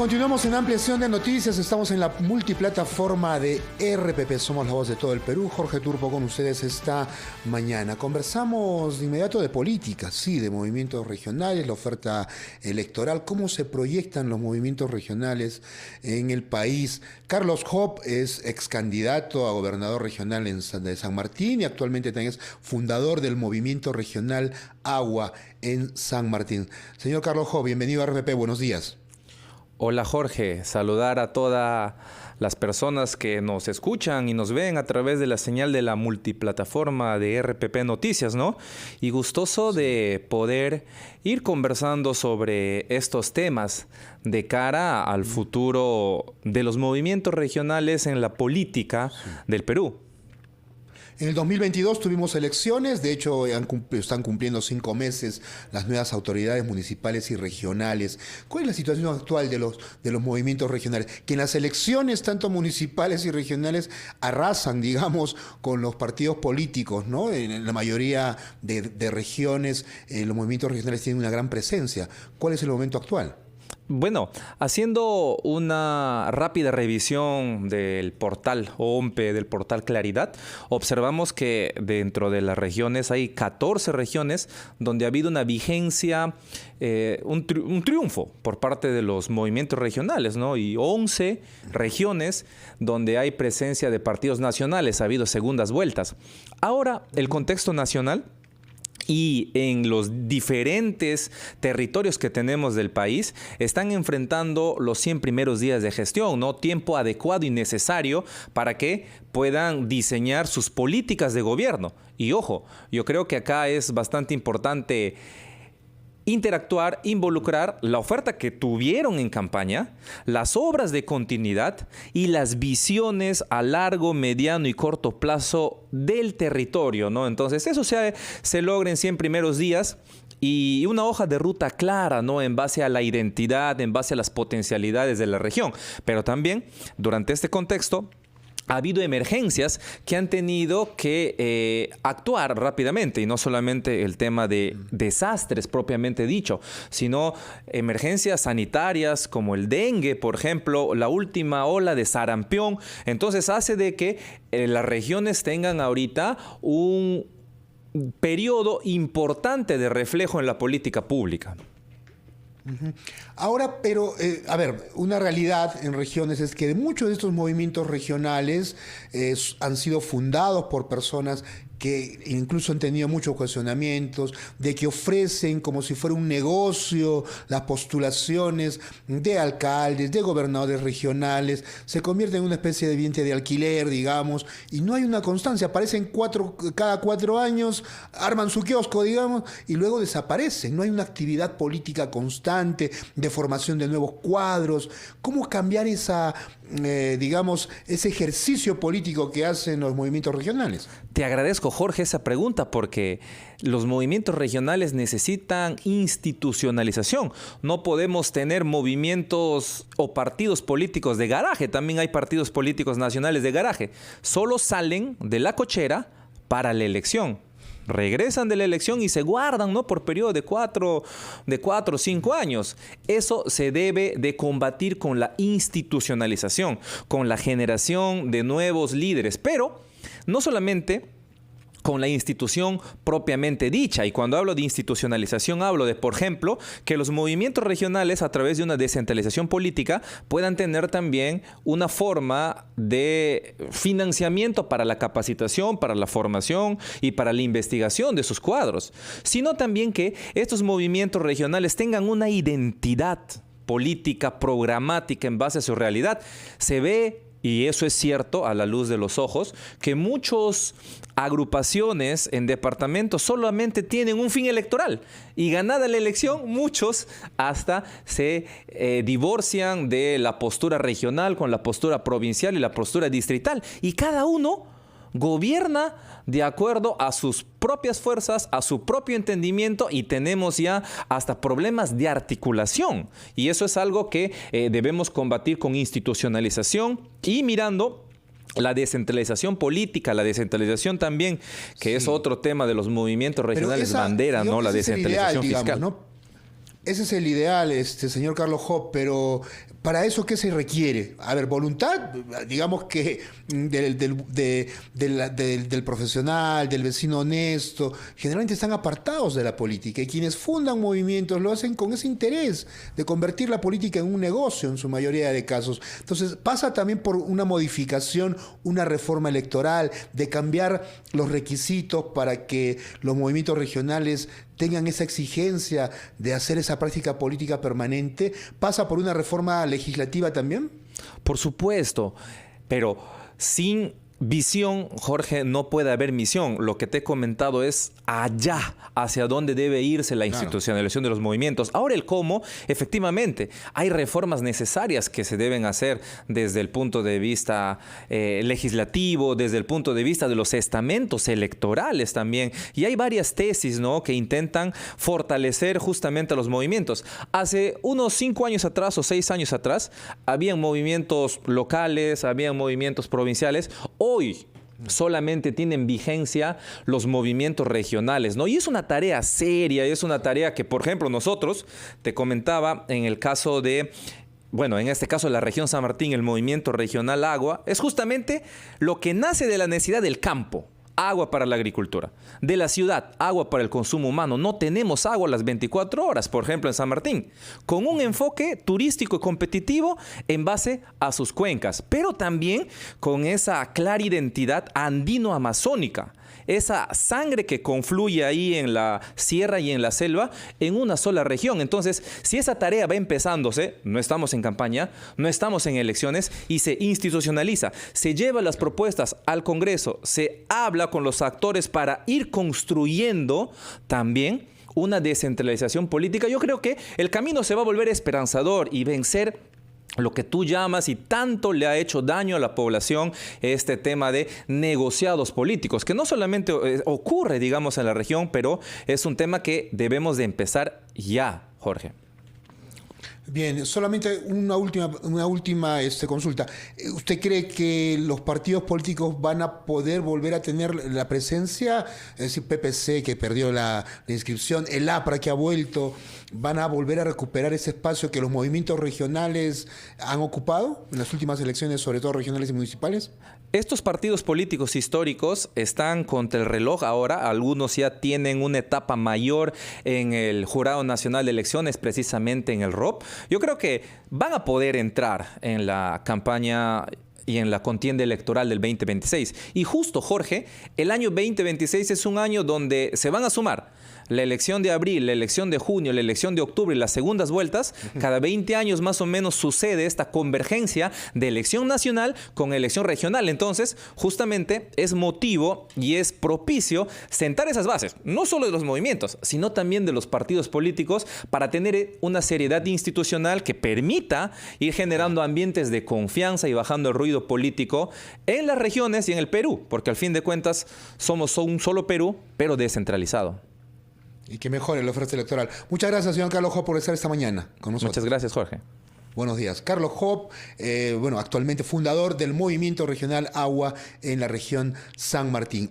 Continuamos en ampliación de noticias. Estamos en la multiplataforma de RPP. Somos la voz de todo el Perú. Jorge Turpo con ustedes esta mañana. Conversamos de inmediato de política, sí, de movimientos regionales, la oferta electoral, cómo se proyectan los movimientos regionales en el país. Carlos Hoppe es ex candidato a gobernador regional de San Martín y actualmente también es fundador del movimiento regional Agua en San Martín. Señor Carlos Hoppe, bienvenido a RPP. Buenos días. Hola Jorge, saludar a todas las personas que nos escuchan y nos ven a través de la señal de la multiplataforma de RPP Noticias, ¿no? Y gustoso de poder ir conversando sobre estos temas de cara al futuro de los movimientos regionales en la política del Perú. En el 2022 tuvimos elecciones, de hecho están cumpliendo 5 meses las nuevas autoridades municipales y regionales. ¿Cuál es la situación actual de los movimientos regionales? Que en las elecciones, tanto municipales y regionales, arrasan, digamos, con los partidos políticos, ¿no? En la mayoría de regiones, los movimientos regionales tienen una gran presencia. ¿Cuál es el momento actual? Bueno, haciendo una rápida revisión del portal OMPE, del portal Claridad, observamos que dentro de las regiones hay 14 regiones donde ha habido una vigencia, un triunfo por parte de los movimientos regionales, ¿no? Y 11 regiones donde hay presencia de partidos nacionales, ha habido segundas vueltas. Ahora, el contexto nacional y en los diferentes territorios que tenemos del país están enfrentando los 100 primeros días de gestión, ¿no? Tiempo adecuado y necesario para que puedan diseñar sus políticas de gobierno. Y ojo, yo creo que acá es bastante importante interactuar, involucrar la oferta que tuvieron en campaña, las obras de continuidad y las visiones a largo, mediano y corto plazo del territorio, ¿no? Entonces, eso se logra en 100 primeros días y una hoja de ruta clara, ¿no? En base a la identidad, en base a las potencialidades de la región. Pero también, durante este contexto, ha habido emergencias que han tenido que actuar rápidamente, y no solamente el tema de desastres propiamente dicho, sino emergencias sanitarias como el dengue, por ejemplo, la última ola de sarampión. Entonces hace de que las regiones tengan ahorita un periodo importante de reflejo en la política pública. Ahora, pero, a ver, una realidad en regiones es que muchos de estos movimientos regionales han sido fundados por personas que incluso han tenido muchos cuestionamientos, de que ofrecen como si fuera un negocio las postulaciones de alcaldes, de gobernadores regionales, se convierten en una especie de vientre de alquiler, digamos, y no hay una constancia, aparecen cada 4 años, arman su kiosco, digamos, y luego desaparecen, no hay una actividad política constante de formación de nuevos cuadros. ¿Cómo cambiar digamos, ese ejercicio político que hacen los movimientos regionales? Te agradezco, Jorge, esa pregunta porque los movimientos regionales necesitan institucionalización. No podemos tener movimientos o partidos políticos de garaje. También hay partidos políticos nacionales de garaje. Solo salen de la cochera para la elección. Regresan de la elección y se guardan, ¿no? Por periodo de 4 o 5 años. Eso se debe de combatir con la institucionalización, con la generación de nuevos líderes. Pero no solamente con la institución propiamente dicha. Y cuando hablo de institucionalización, hablo de, por ejemplo, que los movimientos regionales, a través de una descentralización política, puedan tener también una forma de financiamiento para la capacitación, para la formación y para la investigación de sus cuadros. Sino también que estos movimientos regionales tengan una identidad política, programática en base a su realidad. Se ve, y eso es cierto a la luz de los ojos, que muchas agrupaciones en departamentos solamente tienen un fin electoral y ganada la elección, muchos hasta se divorcian de la postura regional con la postura provincial y la postura distrital. Y cada uno gobierna de acuerdo a sus propias fuerzas, a su propio entendimiento, y tenemos ya hasta problemas de articulación. Y eso es algo que debemos combatir con institucionalización y mirando la descentralización política, la descentralización también, que es otro tema de los movimientos regionales bandera, ¿no? La descentralización ideal, fiscal. Digamos, ¿no? Ese es el ideal, señor Carlos Hoppe, pero ¿para eso qué se requiere? A ver, voluntad, digamos que del profesional, del vecino honesto, generalmente están apartados de la política y quienes fundan movimientos lo hacen con ese interés de convertir la política en un negocio en su mayoría de casos. Entonces pasa también por una modificación, una reforma electoral, de cambiar los requisitos para que los movimientos regionales tengan esa exigencia de hacer esa práctica política permanente. ¿Pasa por una reforma legislativa también? Por supuesto, pero sin visión, Jorge, no puede haber misión. Lo que te he comentado es allá, hacia dónde debe irse la institucionalización de los movimientos. Ahora el cómo, efectivamente, hay reformas necesarias que se deben hacer desde el punto de vista legislativo, desde el punto de vista de los estamentos electorales también. Y hay varias tesis, ¿no?, que intentan fortalecer justamente a los movimientos. Hace unos 5 años atrás o 6 años atrás, habían movimientos locales, habían movimientos provinciales. Hoy solamente tienen vigencia los movimientos regionales, ¿no? Y es una tarea seria, es una tarea que, por ejemplo, nosotros, te comentaba en el caso de, bueno, en este caso de la región San Martín, el movimiento regional agua, es justamente lo que nace de la necesidad del campo. Agua para la agricultura. De la ciudad, agua para el consumo humano. No tenemos agua las 24 horas, por ejemplo, en San Martín, con un enfoque turístico y competitivo en base a sus cuencas, pero también con esa clara identidad andino-amazónica. Esa sangre que confluye ahí en la sierra y en la selva en una sola región. Entonces, si esa tarea va empezándose, no estamos en campaña, no estamos en elecciones y se institucionaliza, se lleva las propuestas al Congreso, se habla con los actores para ir construyendo también una descentralización política, yo creo que el camino se va a volver esperanzador y vencer lo que tú llamas y tanto le ha hecho daño a la población, este tema de negociados políticos, que no solamente ocurre, digamos, en la región, pero es un tema que debemos de empezar ya, Jorge. Bien, solamente una última consulta. ¿Usted cree que los partidos políticos van a poder volver a tener la presencia? Es decir, PPC, que perdió la inscripción, el APRA, que ha vuelto, ¿van a volver a recuperar ese espacio que los movimientos regionales han ocupado en las últimas elecciones, sobre todo regionales y municipales? Estos partidos políticos históricos están contra el reloj ahora. Algunos ya tienen una etapa mayor en el Jurado Nacional de Elecciones, precisamente en el ROP. Yo creo que van a poder entrar en la campaña y en la contienda electoral del 2026. Y justo, Jorge, el año 2026 es un año donde se van a sumar la elección de abril, la elección de junio, la elección de octubre y las segundas vueltas. Cada 20 años más o menos sucede esta convergencia de elección nacional con elección regional. Entonces, justamente es motivo y es propicio sentar esas bases, no solo de los movimientos, sino también de los partidos políticos, para tener una seriedad institucional que permita ir generando ambientes de confianza y bajando el ruido político en las regiones y en el Perú, porque al fin de cuentas somos un solo Perú, pero descentralizado. Y que mejore la oferta electoral. Muchas gracias, señor Carlos Hoppe, por estar esta mañana con nosotros. Muchas gracias, Jorge. Buenos días. Carlos Hoppe, actualmente fundador del Movimiento Regional Agua en la región San Martín.